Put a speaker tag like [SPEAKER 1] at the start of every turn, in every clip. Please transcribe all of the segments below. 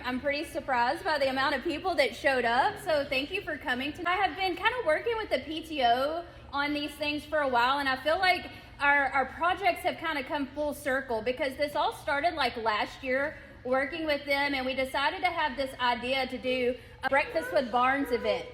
[SPEAKER 1] I'm pretty surprised by the amount of people that showed up, so thank you for coming tonight. I have been kind of working with the PTO on these things for a while, and I feel like our projects have kind of come full circle because this all started like last year working with them, and we decided to have this idea to do a Breakfast with Barnes event.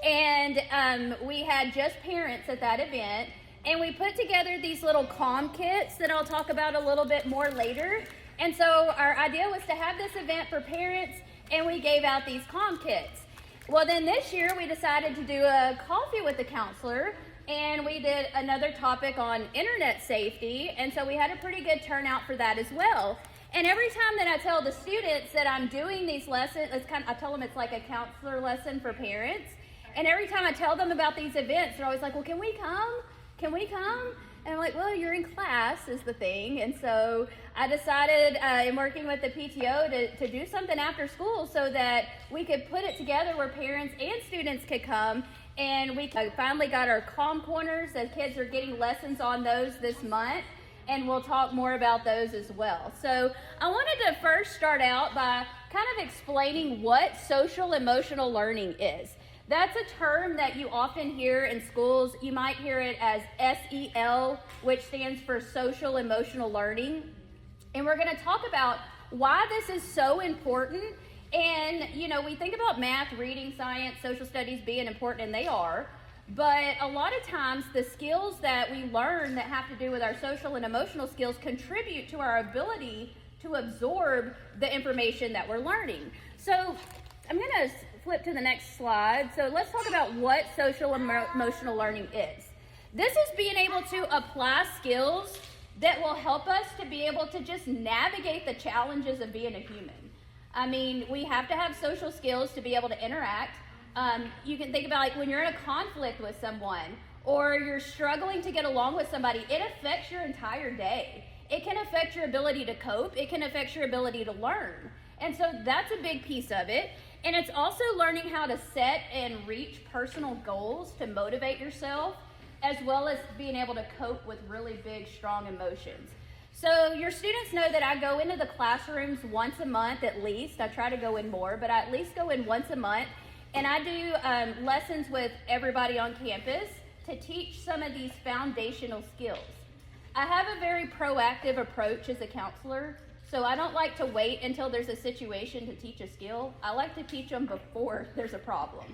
[SPEAKER 1] And we had just parents at that event, and we put together these little calm kits that I'll talk about a little bit more later. And so our idea was to have this event for parents, and we gave out these calm kits. Well, then this year we decided to do a coffee with the counselor, and we did another topic on internet safety, and so we had a pretty good turnout for that as well. And every time that I tell the students that I'm doing these lessons, I tell them it's like a counselor lesson for parents. And every time I tell them about these events, they're always like, well, can we come? Can we come? And I'm like, well, you're in class is the thing. And so I decided in working with the PTO to do something after school so that we could put it together where parents and students could come. And we finally got our Calm Corners. The kids are getting lessons on those this month, and we'll talk more about those as well. So I wanted to first start out by kind of explaining what social emotional learning is. That's a term that you often hear in schools. You might hear it as SEL, which stands for social emotional learning. And we're going to talk about why this is so important. And, you know, we think about math, reading, science, social studies being important, and they are. But a lot of times the skills that we learn that have to do with our social and emotional skills contribute to our ability to absorb the information that we're learning. So I'm going to flip to the next slide. So let's talk about what social emotional learning is. This is being able to apply skills that will help us to be able to just navigate the challenges of being a human. I mean, we have to have social skills to be able to interact. You can think about like when you're in a conflict with someone or you're struggling to get along with somebody, it affects your entire day. It can affect your ability to cope. It can affect your ability to learn. And so that's a big piece of it. And it's also learning how to set and reach personal goals to motivate yourself, as well as being able to cope with really big, strong emotions. So your students know that I go into the classrooms once a month at least. I try to go in more, but I at least go in once a month. And I do lessons with everybody on campus to teach some of these foundational skills. I have a very proactive approach as a counselor. So I don't like to wait until there's a situation to teach a skill. I like to teach them before there's a problem.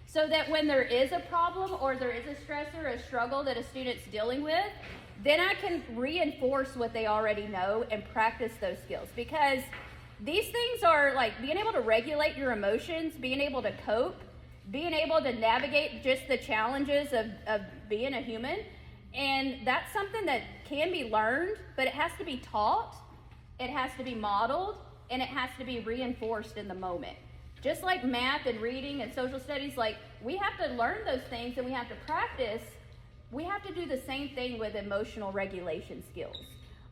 [SPEAKER 1] So that when there is a problem or there is a stressor, a struggle that a student's dealing with, then I can reinforce what they already know and practice those skills. Because these things are like being able to regulate your emotions, being able to cope, being able to navigate just the challenges of being a human. And that's something that can be learned, but it has to be taught. It has to be modeled, and it has to be reinforced in the moment. Just like math and reading and social studies, like we have to learn those things and we have to practice. We have to do the same thing with emotional regulation skills.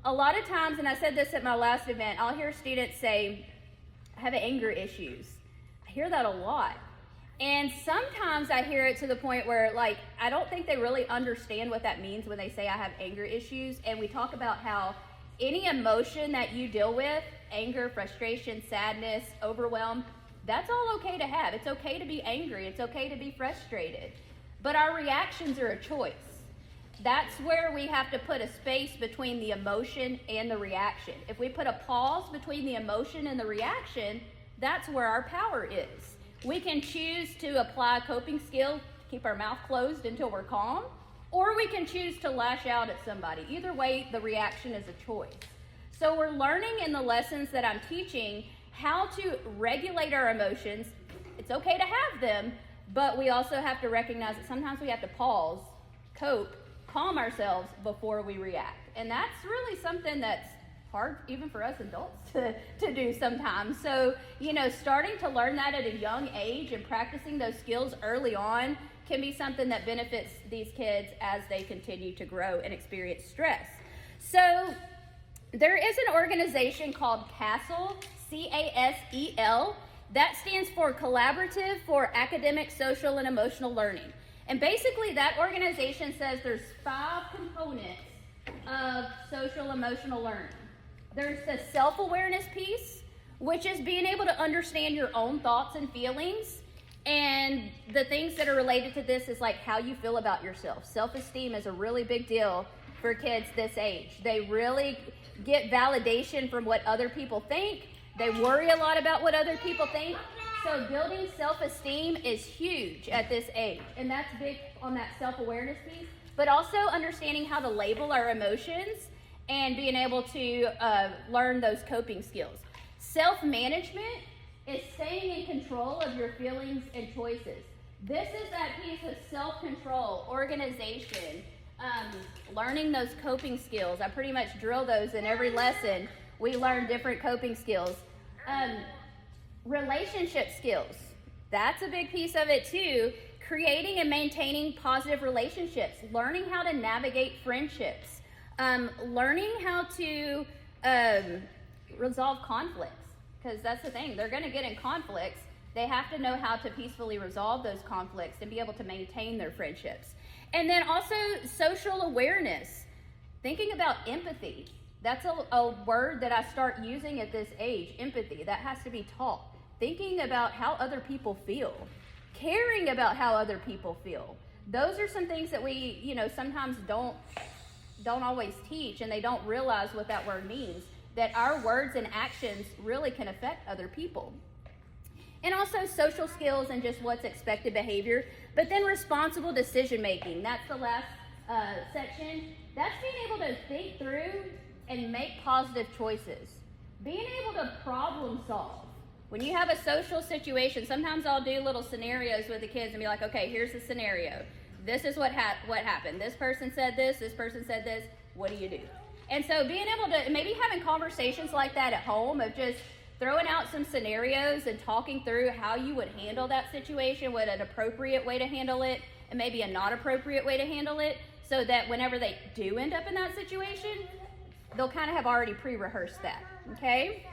[SPEAKER 1] A lot of times, and I said this at my last event, I'll hear students say, I have anger issues. I hear that a lot. And sometimes I hear it to the point where, like, I don't think they really understand what that means when they say I have anger issues. And we talk about how any emotion that you deal with, anger, frustration, sadness, overwhelm, that's all okay to have. It's okay to be angry. It's okay to be frustrated. But our reactions are a choice. That's where we have to put a space between the emotion and the reaction. If we put a pause between the emotion and the reaction, that's where our power is. We can choose to apply a coping skill, keep our mouth closed until we're calm, or we can choose to lash out at somebody. Either way, the reaction is a choice. So we're learning in the lessons that I'm teaching how to regulate our emotions. It's okay to have them, but we also have to recognize that sometimes we have to pause, cope, calm ourselves before we react. And that's really something that's hard even for us adults to do sometimes. So, you know, starting to learn that at a young age and practicing those skills early on can be something that benefits these kids as they continue to grow and experience stress. So there is an organization called CASEL, CASEL, that stands for Collaborative for Academic, Social, and Emotional Learning. And basically that organization says there's 5 components of social emotional learning. There's the self-awareness piece, which is being able to understand your own thoughts and feelings. And the things that are related to this is like how you feel about yourself. Self-esteem is a really big deal for kids this age. They really get validation from what other people think. They worry a lot about what other people think. So building self-esteem is huge at this age. And that's big on that self-awareness piece. But also understanding how to label our emotions and being able to learn those coping skills. Self-management is staying in control of your feelings and choices. This is that piece of self-control, organization, learning those coping skills. I pretty much drill those in every lesson. We learn different coping skills. Relationship skills. That's a big piece of it too. Creating and maintaining positive relationships. Learning how to navigate friendships. Learning how to resolve conflicts. Because that's the thing. They're going to get in conflicts. They have to know how to peacefully resolve those conflicts and be able to maintain their friendships. And then also social awareness. Thinking about empathy. That's a word that I start using at this age, empathy. That has to be taught. Thinking about how other people feel. Caring about how other people feel. Those are some things that we, sometimes don't always teach, and they don't realize what that word means. That our words and actions really can affect other people. And also social skills and just what's expected behavior. But then responsible decision making. That's the last section. That's being able to think through and make positive choices. Being able to problem solve. When you have a social situation, sometimes I'll do little scenarios with the kids and be like, okay, here's the scenario. This is what happened. This person said this person said this. What do you do? And so being able to, maybe having conversations like that at home of just throwing out some scenarios and talking through how you would handle that situation, what an appropriate way to handle it, and maybe a not appropriate way to handle it, so that whenever they do end up in that situation, they'll kind of have already pre-rehearsed that, okay?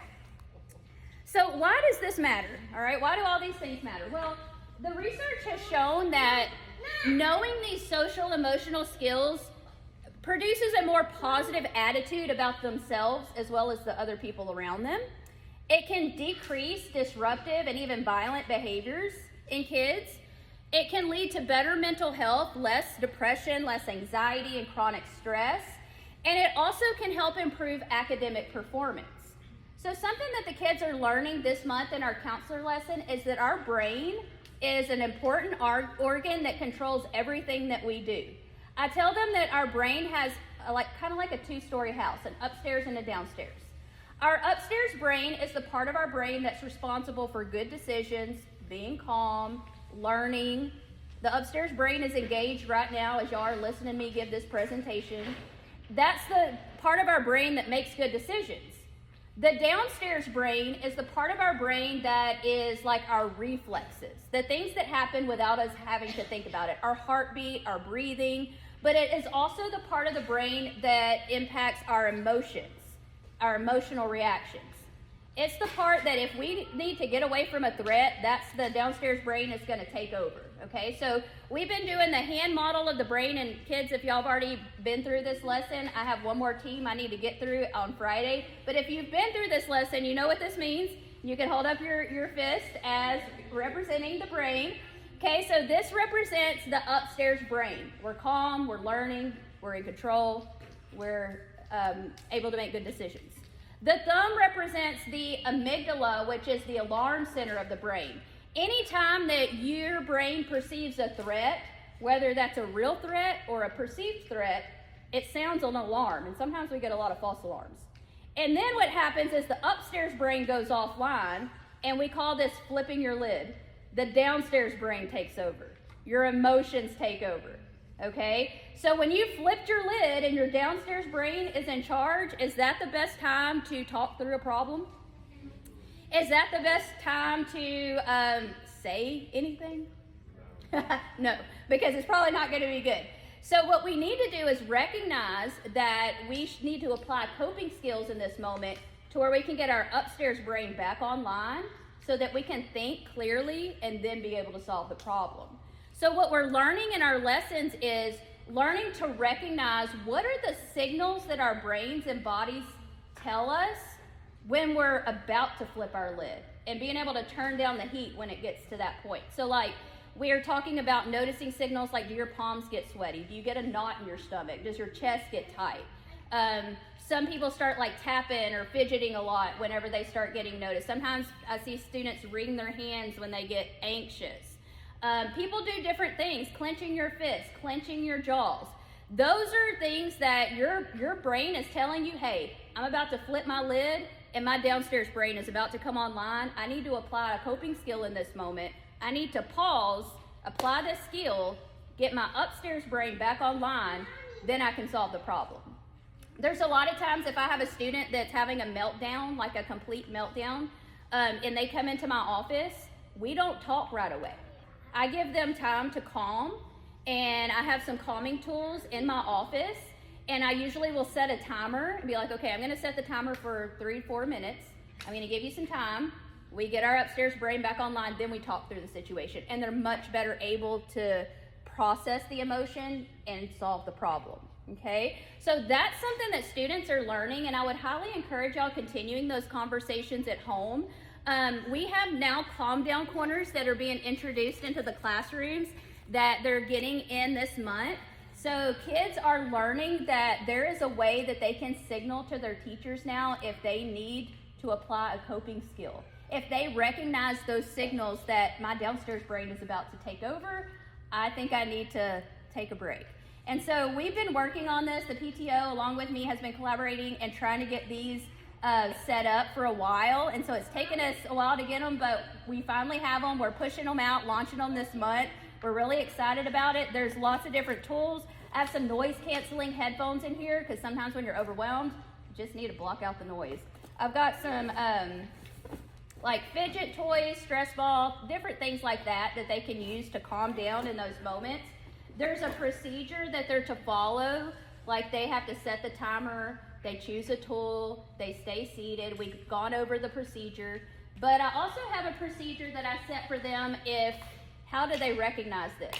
[SPEAKER 1] So why does this matter, all right? Why do all these things matter? Well, the research has shown that knowing these social emotional skills produces a more positive attitude about themselves as well as the other people around them. It can decrease disruptive and even violent behaviors in kids. It can lead to better mental health, less depression, less anxiety and chronic stress. And it also can help improve academic performance. So something that the kids are learning this month in our counselor lesson is that our brain is an important organ that controls everything that we do. I tell them that our brain has kind of like a two-story house, an upstairs and a downstairs. Our upstairs brain is the part of our brain that's responsible for good decisions, being calm, learning. The upstairs brain is engaged right now as y'all are listening to me give this presentation. That's the part of our brain that makes good decisions. The downstairs brain is the part of our brain that is like our reflexes, the things that happen without us having to think about it, our heartbeat, our breathing, but it is also the part of the brain that impacts our emotions, our emotional reactions. It's the part that if we need to get away from a threat, that's the downstairs brain is going to take over, okay? So we've been doing the hand model of the brain, and kids, if y'all have already been through this lesson, I have one more team I need to get through on Friday. But if you've been through this lesson, you know what this means. You can hold up your fist as representing the brain. Okay, so this represents the upstairs brain. We're calm, we're learning, we're in control, we're able to make good decisions. The thumb represents the amygdala, which is the alarm center of the brain. Anytime that your brain perceives a threat, whether that's a real threat or a perceived threat, it sounds an alarm, and sometimes we get a lot of false alarms. And then what happens is the upstairs brain goes offline, and we call this flipping your lid. The downstairs brain takes over. Your emotions take over, okay? So when you flipped your lid and your downstairs brain is in charge, is that the best time to talk through a problem? Is that the best time to say anything? No, because it's probably not going to be good. So what we need to do is recognize that we need to apply coping skills in this moment to where we can get our upstairs brain back online so that we can think clearly and then be able to solve the problem. So what we're learning in our lessons is learning to recognize what are the signals that our brains and bodies tell us when we're about to flip our lid and being able to turn down the heat when it gets to that point. So like we are talking about noticing signals like, do your palms get sweaty? Do you get a knot in your stomach? Does your chest get tight? Some people start like tapping or fidgeting a lot whenever they start getting noticed. Sometimes I see students wring their hands when they get anxious. People do different things, clenching your fists, clenching your jaws. Those are things that your brain is telling you, hey, I'm about to flip my lid and my downstairs brain is about to come online. I need to apply a coping skill in this moment. I need to pause, apply this skill, get my upstairs brain back online, then I can solve the problem. There's a lot of times if I have a student that's having a meltdown, like a complete meltdown, and they come into my office, we don't talk right away. I give them time to calm, and I have some calming tools in my office, and I usually will set a timer and be like, okay, I'm gonna set the timer for 3-4 minutes. I'm gonna give you some time. We get our upstairs brain back online, then we talk through the situation, and they're much better able to process the emotion and solve the problem. Okay, so that's something that students are learning, and I would highly encourage y'all continuing those conversations at home. We have now calm down corners that are being introduced into the classrooms that they're getting in this month. So kids are learning that there is a way that they can signal to their teachers now if they need to apply a coping skill. If they recognize those signals that my downstairs brain is about to take over, I think I need to take a break. And so we've been working on this. The PTO, along with me, has been collaborating and trying to get these set up for a while. And so it's taken us a while to get them, but we finally have them. We're pushing them out, launching them this month. We're really excited about it. There's lots of different tools. I have some noise canceling headphones in here because sometimes when you're overwhelmed, you just need to block out the noise. I've got some like fidget toys, stress ball, different things like that that they can use to calm down in those moments. There's a procedure that they're to follow, like they have to set the timer, they choose a tool, they stay seated. We've gone over the procedure, but I also have a procedure that I set for them how do they recognize this?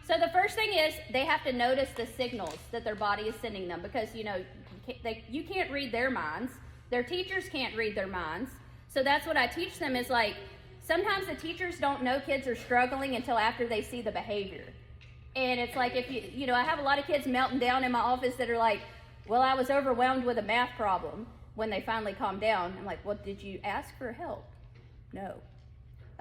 [SPEAKER 1] So the first thing is they have to notice the signals that their body is sending them because, you can't read their minds. Their teachers can't read their minds. So that's what I teach them is like, sometimes the teachers don't know kids are struggling until after they see the behavior. And it's like if I have a lot of kids melting down in my office that are like, well, I was overwhelmed with a math problem when they finally calm down. I'm like, well, did you ask for help? No.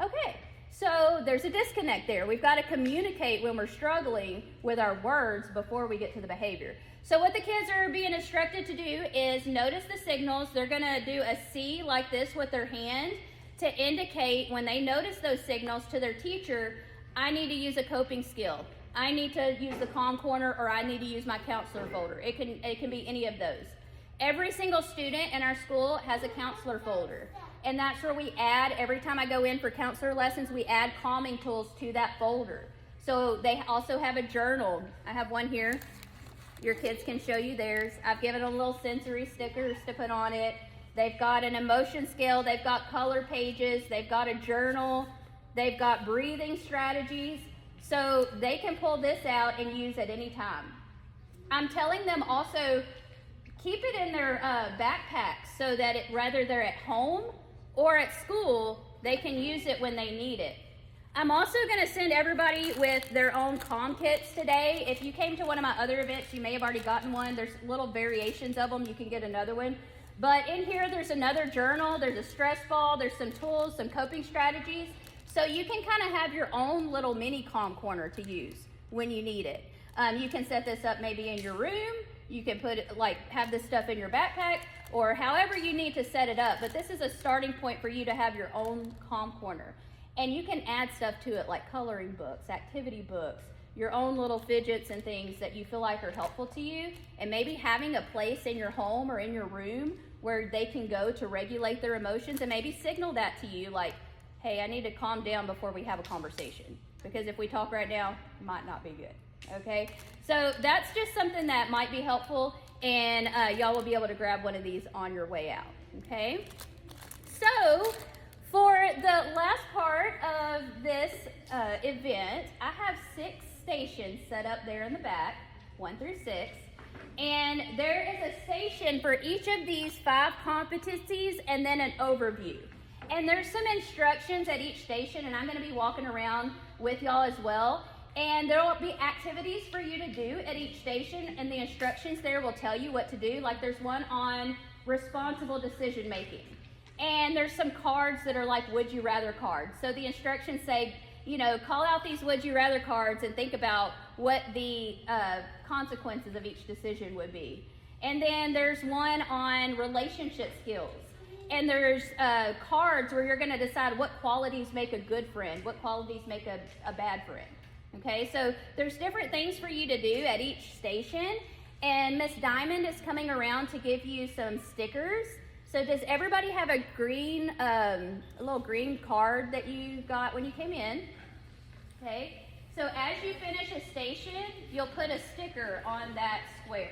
[SPEAKER 1] Okay, so there's a disconnect there. We've got to communicate when we're struggling with our words before we get to the behavior. So what the kids are being instructed to do is notice the signals. They're going to do a C like this with their hand to indicate when they notice those signals to their teacher, I need to use a coping skill. I need to use the calm corner, or I need to use my counselor folder. It can be any of those. Every single student in our school has a counselor folder, and that's where we add, every time I go in for counselor lessons, we add calming tools to that folder. So they also have a journal. I have one here. Your kids can show you theirs. I've given them little sensory stickers to put on it. They've got an emotion scale. They've got color pages. They've got a journal. They've got breathing strategies. So they can pull this out and use at any time. I'm telling them also, keep it in their backpacks so that whether they're at home or at school, they can use it when they need it. I'm also going to send everybody with their own calm kits today. If you came to one of my other events, you may have already gotten one. There's little variations of them. You can get another one. But in here, there's another journal. There's a stress ball. There's some tools, some coping strategies. So you can kind of have your own little mini calm corner to use when you need it. You can set this up maybe in your room. You can put it, have this stuff in your backpack, or however you need to set it up. But this is a starting point for you to have your own calm corner. And you can add stuff to it like coloring books, activity books, your own little fidgets and things that you feel like are helpful to you. And maybe having a place in your home or in your room where they can go to regulate their emotions and maybe signal that to you like, hey, I need to calm down before we have a conversation. Because if we talk right now, it might not be good. Okay? So that's just something that might be helpful, and y'all will be able to grab one of these on your way out. Okay? So for the last part of this event, I have 6 stations set up there in the back, 1 through 6. And there is a station for each of these 5 competencies and then an overview. And there's some instructions at each station, and I'm going to be walking around with y'all as well. And there will be activities for you to do at each station, and the instructions there will tell you what to do. Like there's one on responsible decision making. And there's some cards that are like would you rather cards. So the instructions say, you know, call out these would you rather cards and think about what the consequences of each decision would be. And then there's one on relationship skills. And there's cards where you're going to decide what qualities make a good friend, what qualities make a bad friend. Okay, so there's different things for you to do at each station. And Miss Diamond is coming around to give you some stickers. So does everybody have a green, a little green card that you got when you came in? Okay, so as you finish a station, you'll put a sticker on that square.